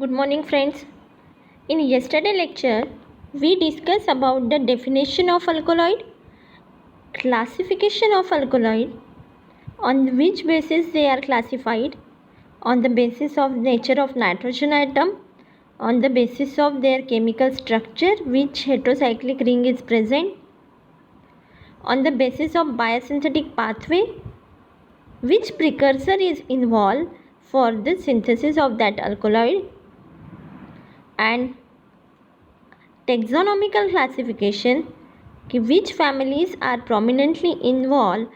Good morning friends. In yesterday lecture, we discussed about the definition of alkaloid, classification of alkaloid, on which basis they are classified, on the basis of nature of nitrogen atom, on the basis of their chemical structure which heterocyclic ring is present, on the basis of biosynthetic pathway, which precursor is involved for the synthesis of that alkaloid, and taxonomical classification कि which families are prominently involved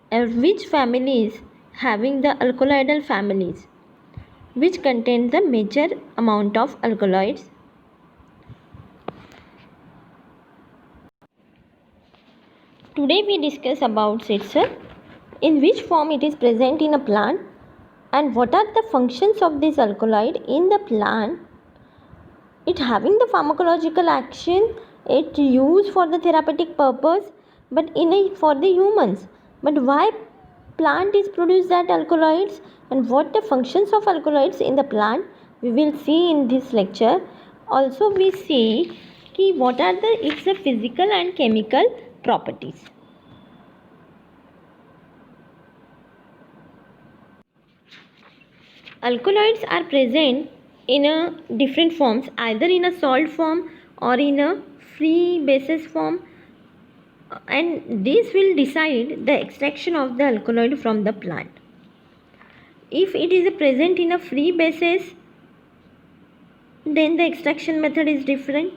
and which families having the alkaloidal families which contain the major amount of alkaloids. Today we discuss about sitzer, in which form it is present in a plant and what are the functions of this alkaloid in the plant. It having the pharmacological action, it used for the therapeutic purpose, but for the humans. But why plant is produce that alkaloids and what the functions of alkaloids in the plant, we will see in this lecture. Also we see कि what are the its physical and chemical properties. Alkaloids are present in a different forms, either in a salt form or in a free basis form, and this will decide the extraction of the alkaloid from the plant. If it is present in a free basis, then the extraction method is different.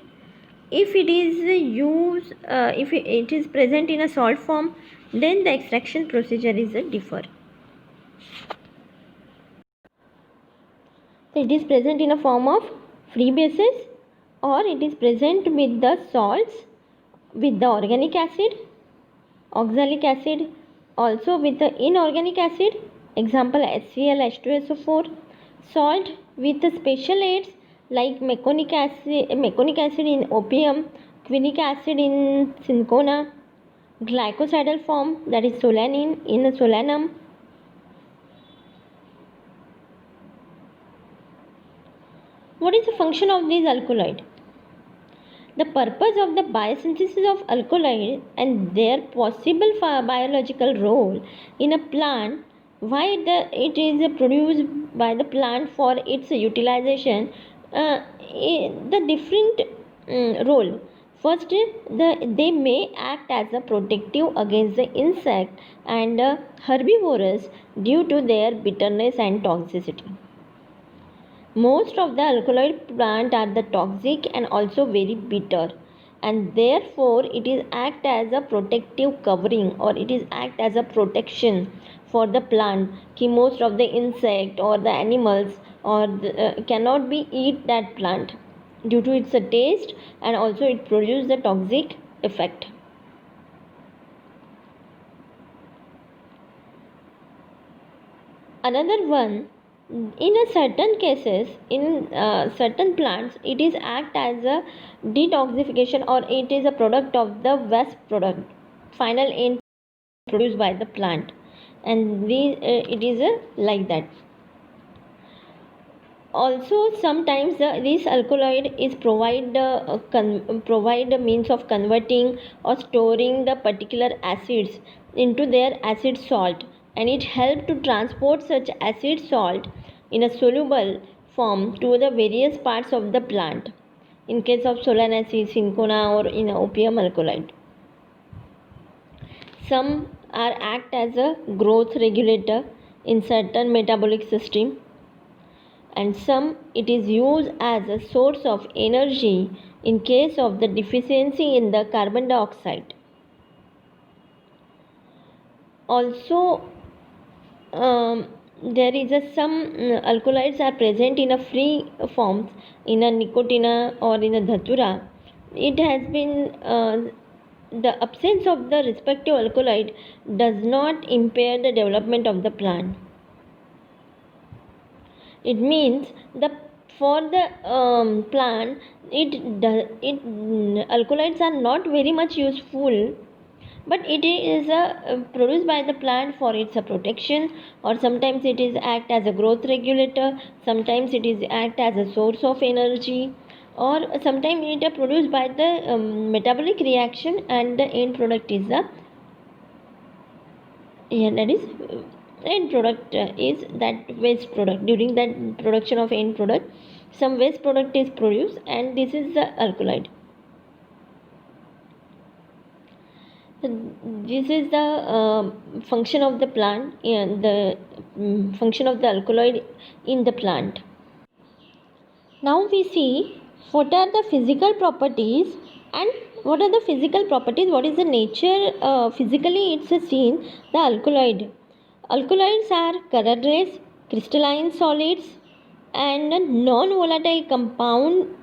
If it is if it is present in a salt form, then the extraction procedure is differ. So it is present in a form of free basis, or it is present with the salts, with the organic acid, oxalic acid, also with the inorganic acid, example HCl, H2SO4, salt with the special aids like meconic acid in opium, quinic acid in cinchona, glycosidal form, that is solanine in the solanum. What is the function of this alkaloid? The purpose of the biosynthesis of alkaloid and their possible biological role in a plant, why it is produced by the plant for its utilization, the different role. First, they may act as a protective against the insect and herbivores due to their bitterness and toxicity. Most of the alkaloid plants are the toxic and also very bitter, and therefore it is act as a protective covering, or it is act as a protection for the plant कि most of the insect or the animals or cannot be eat that plant due to its taste, and also it produces the toxic effect. Another one, in a certain cases, in certain plants, it is act as a detoxification, or it is a product of the waste product, final end produced by the plant, and it is like that. Also sometimes this alkaloid is provide a means of converting or storing the particular acids into their acid salt, and it help to transport such acid salt in a soluble form to the various parts of the plant, in case of solanaceae, cinchona, or in opium alkaloid. Some are act as a growth regulator in certain metabolic system, and some it is used as a source of energy in case of the deficiency in the carbon dioxide. Also there is some alkaloids are present in a free forms in a nicotina or in a dhatura. It has been the absence of the respective alkaloid does not impair the development of the plant. It means the for the plant, alkaloids are not very much useful, but it is produced by the plant for its protection, or sometimes it is act as a growth regulator, sometimes it is act as a source of energy, or sometimes it is produced by the metabolic reaction, and the end product is the that is end product is that waste product. During that production of end product, some waste product is produced, and this is the alkaloid. This is the function of the plant, and the function of the alkaloid in the plant. Now we see what are the physical properties, and what are the physical properties, what is the nature physically it's a seen the alkaloid. Alkaloids are colorless, crystalline solids, and a non-volatile compound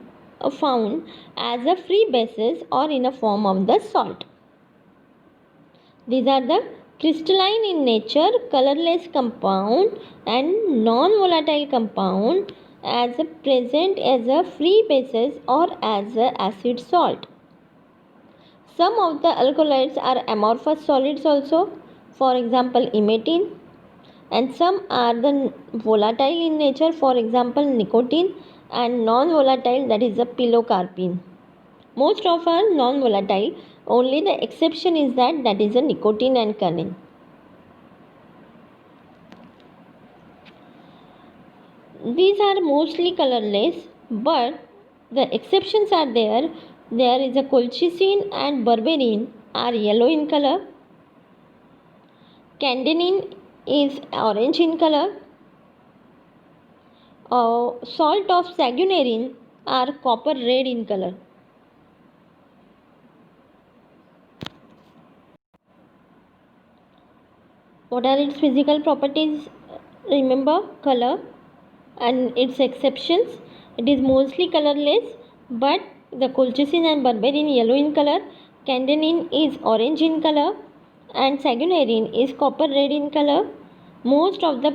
found as a free basis or in a form of the salt. These are the crystalline in nature, colorless compound, and non-volatile compound as a present as a free basis or as a acid salt. Some of the alkaloids are amorphous solids also, for example emetine, and some are the volatile in nature, for example nicotine, and non-volatile, that is a pilocarpine. Most of are non-volatile, only the exception is that is a nicotine and cannabis. These are mostly colorless, but the exceptions are there. There is a colchicine and berberine are yellow in color. Candenine is orange in color. Salt of saguanerine are copper red in color. What are its physical properties? Remember, color and its exceptions. It is mostly colorless, but the colchicine and berberine yellow in color, candenine is orange in color, and saguanerine is copper red in color. Most of the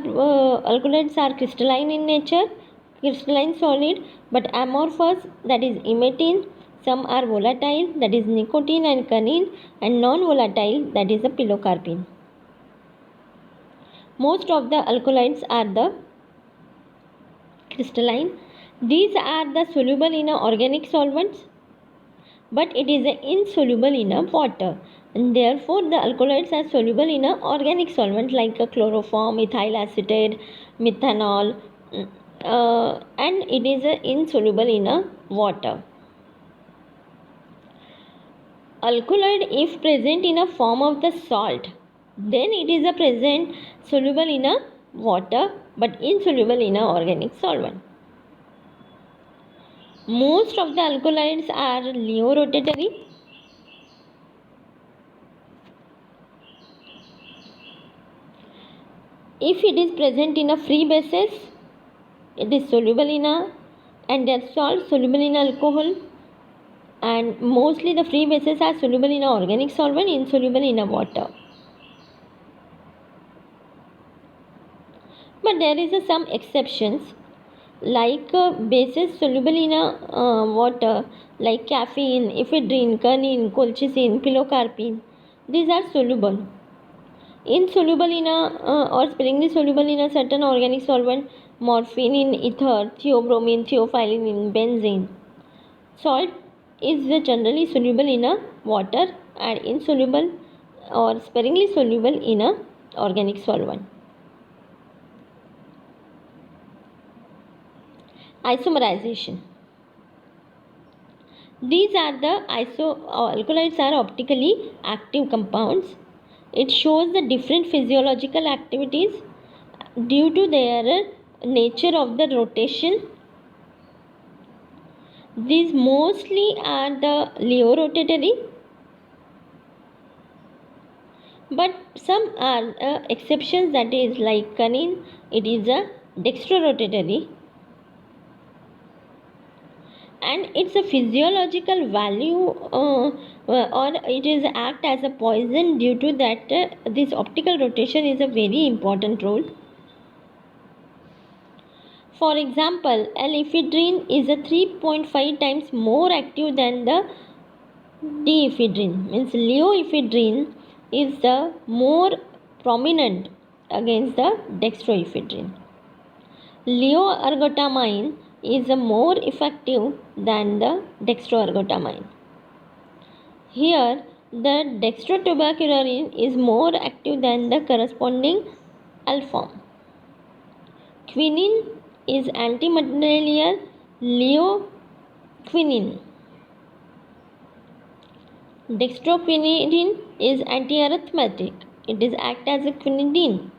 alkaloids are crystalline in nature, crystalline solid, but amorphous, that is emetine. Some are volatile, that is nicotine and cannabis, and non-volatile, that is the pilocarpine. Most of the alkaloids are the crystalline. These are the soluble in organic solvents, but it is insoluble in water, and therefore the alkaloids are soluble in organic solvent like chloroform, ethyl acetate, methanol, and it is insoluble in water. Alkaloid, if present in a form of the salt, then it is a present soluble in water but insoluble in organic solvent. Most of the alkaloids are Leo rotatory. If it is present in a free basis, it is soluble in and their salt soluble in alcohol, and mostly the free bases are soluble in organic solvent, insoluble in water. But there is some exceptions, like bases soluble in water, like caffeine, ephedrine, cannabis, colchicine, pilocarpine. These are soluble. Insoluble in or sparingly soluble in a certain organic solvent, morphine in ether, theobromine, theophylline in benzene. Salt is generally soluble in water and insoluble or sparingly soluble in organic solvent. Isomerization. These are the alkaloids are optically active compounds. It shows the different physiological activities due to their nature of the rotation. These mostly are the Leo rotatory, but some are exceptions, that is like cannabis, it is a dextrorotatory, and it's a physiological value or it is act as a poison due to that this optical rotation is a very important role. For example, L-ephedrine is a 3.5 times more active than the D-ephedrine. Means Leo-ephedrine is the more prominent against the dextroephedrine. Leoergotamine is more effective than the dextroergotamine. Here, the dextrotubacularine is more active than the corresponding alform. Quinine is antimalarial. Leoquinine. Dextroquinine is antiarrhythmic. It is act as a quinidine.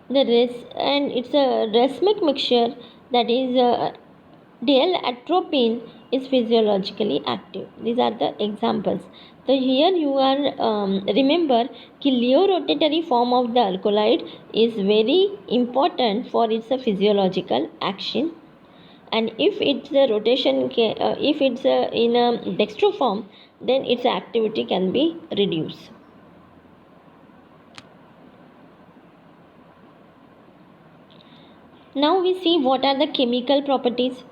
And it's a racemic mixture, that is L-atropine is physiologically active. These are the examples. So here you are remember कि leo-rotatory form of the alkaloid is very important for its physiological action, and if it's a rotation, if it's in a dextro form, then its activity can be reduced. Now we see what are the chemical properties.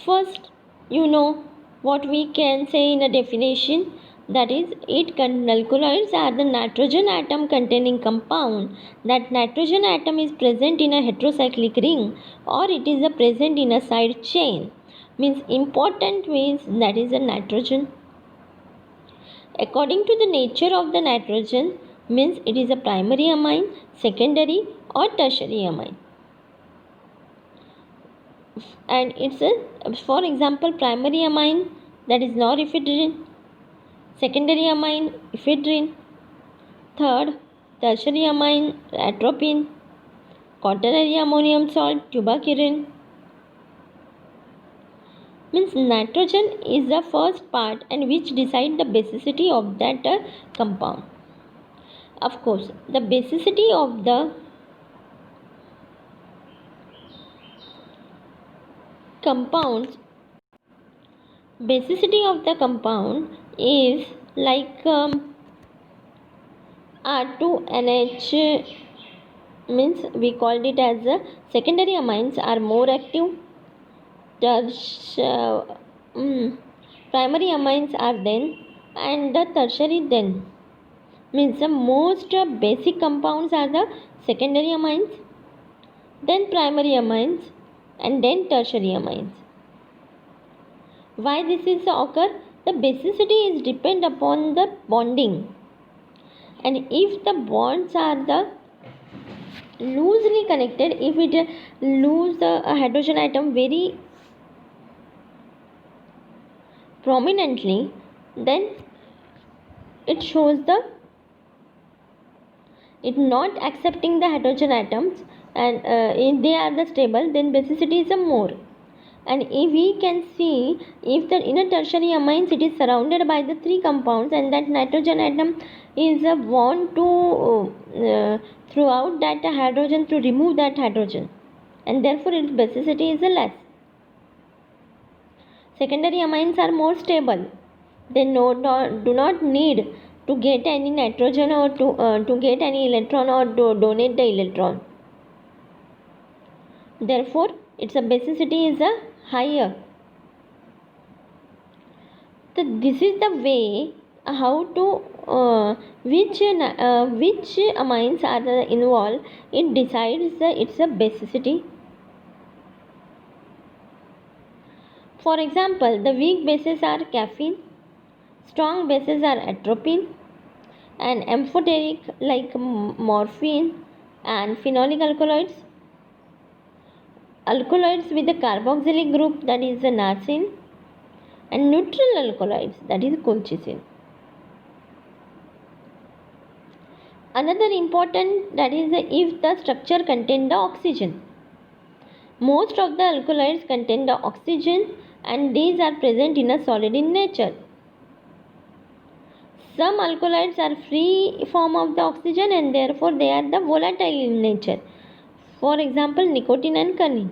First, you know what we can say in a definition, that is, alkaloids are the nitrogen atom containing compound. That nitrogen atom is present in a heterocyclic ring, or it is present in a side chain. Means important means that is a nitrogen. According to the nature of the nitrogen, means it is a primary amine, secondary or tertiary amine. And it's a, for example, primary amine, that is norepinephrine, secondary amine ephedrine, third tertiary amine atropine, quaternary ammonium salt tubacurin. Means nitrogen is the first part and which decide the basicity of that compound. Of course, the basicity of the compounds, basicity of the compound is like R2NH, means we called it as secondary amines are more active, primary amines are then, and the tertiary then. Means the most basic compounds are the secondary amines, then primary amines, and then tertiary amines. Why this is occur? The basicity is depend upon the bonding, and if the bonds are the loosely connected, if it lose the hydrogen atom very prominently, then it shows the it not accepting the hydrogen atoms, and if they are the stable, then basicity is a more. And if we can see, if the inner tertiary amines, it is surrounded by the three compounds, and that nitrogen atom is want to throughout that hydrogen to remove that hydrogen, and therefore its basicity is less. Secondary amines are more stable. They do not need to get any nitrogen or to get any electron or to donate the electron. Therefore, its basicity is higher. So this is the way how to which amines are involved. It decides its basicity. For example, the weak bases are caffeine, strong bases are atropine, and amphoteric like morphine and phenolic alkaloids. Alkaloids with the carboxylic group, that is the narcine, and neutral alkaloids, that is colchicine. Another important, that is if the structure contain the oxygen. Most of the alkaloids contain the oxygen, and these are present in a solid in nature. Some alkaloids are free form of the oxygen, and therefore they are the volatile in nature. For example, nicotine and cunene.